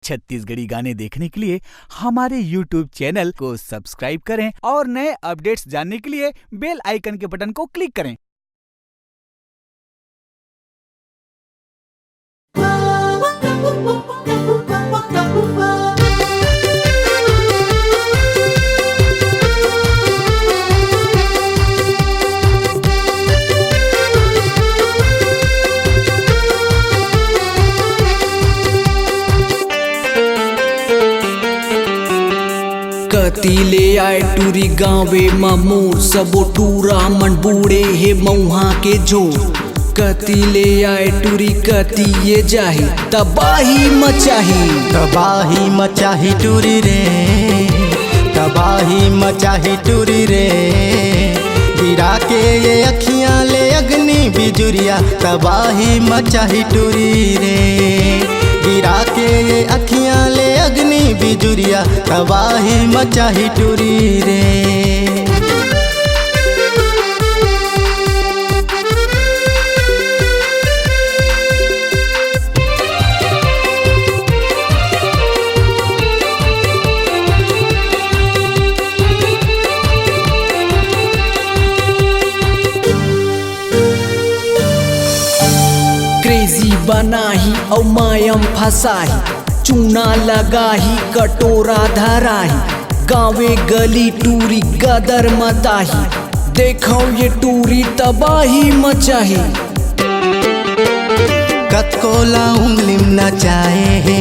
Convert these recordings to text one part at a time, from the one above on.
छत्तीसगढ़ी गाने देखने के लिए हमारे YouTube चैनल को सब्सक्राइब करें और नए अपडेट्स जानने के लिए बेल आइकन के बटन को क्लिक करें। कतीले आए टूरी गाँवे मोर सबो टूरा मन बूढ़े हे मऊहा के जोर। कतीले आए टूरी कतिये जाही तबाही मचाही तबाही मचाही टूरी रे, तबाही मचाही टूरी रे। गिरा के ये अखियाँ ले अग्नि बिजुरिया तबाही मचाही टूरी रे। गिरा के ये अखियाँ ले अग्नि बिजुरिया तबाही मचाही टूरी रे। क्रेजी बनाही औ मायम फसाही, चूना लगाही कटोरा धराही। गाँवे गली टूरी गदर मताही, देखो ये टूरी तबाही मचाही। कतको ला उंगली नचाए है,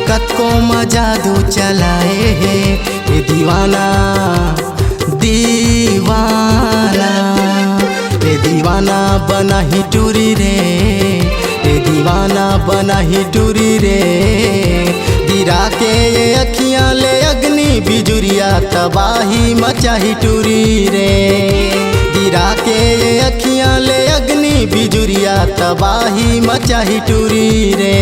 कतको मजादू चलाए है। ये दीवाना दीवाना, ये दीवाना बना ही टूरी रे। ये दीवाना बना ही टूरी रे। गिरा के ये अखियाँ ले अग्नि बिजुरिया तबाही मचाही टूरी रे। गिरा के ये अखियाँ ले अग्नि बिजुरिया तबाही मचाही टूरी रे।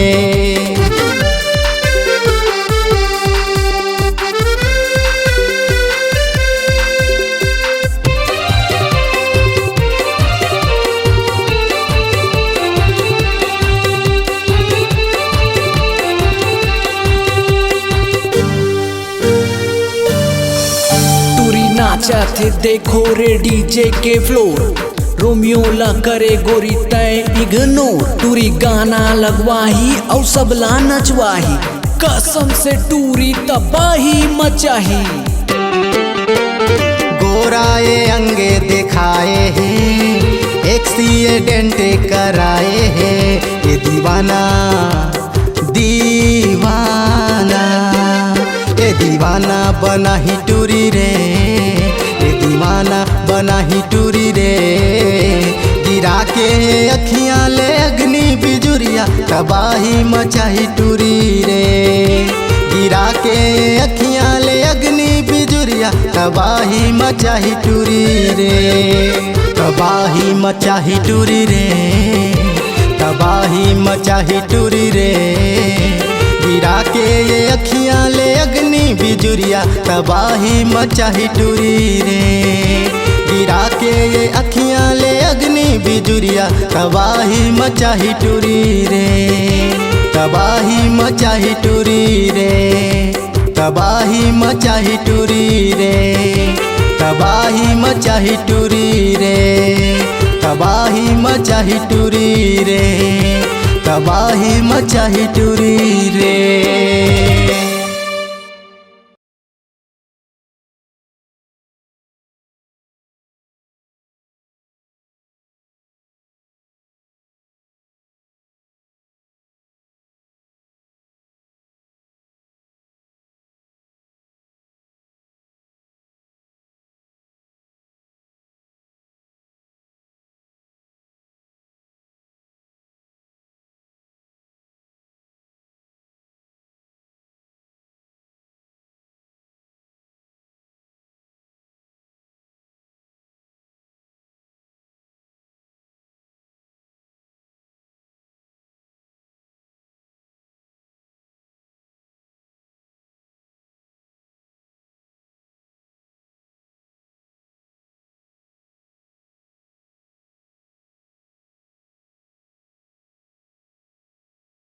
नाचते देखो रे डीजे के फ्लोर, रोमियो ला करे गोरी तय इग्नोर। टूरी गाना लगवाही और सबला नचवाही, कसम से टूरी तबाही मचाही। गोरा ये अंगे दिखाए हैं, एक्सीडेंट कराए हैं। ये दीवाना दीवाना, ये दीवाना बना ही टूरी रे। ये दीवाना बना ही टूरी रे। गिरा के अखियाँ ले अग्नि बिजुरिया तबाही मचाही टूरी रे। गिरा के अखियाँ ले अग्नि बिजुरिया तबाही मचाही टूरी रे। तबाही मचाही टूरी रे, तबाही मचाही टूरी रे। गिरा के ये अखियाँ ले अग्नि बिजुरिया तबाही मचाही टूरी रे। गिरा के ये अखियाँ ले अग्नि बिजुरिया तबाही मचाही टूरी रे। तबाही मचाही टूरी रे, तबाही मचाही टूरी रे। तबाही मचाही टूरी रे, तबाही मचाही टूरी रे। तबाही मचाही टूरी रे।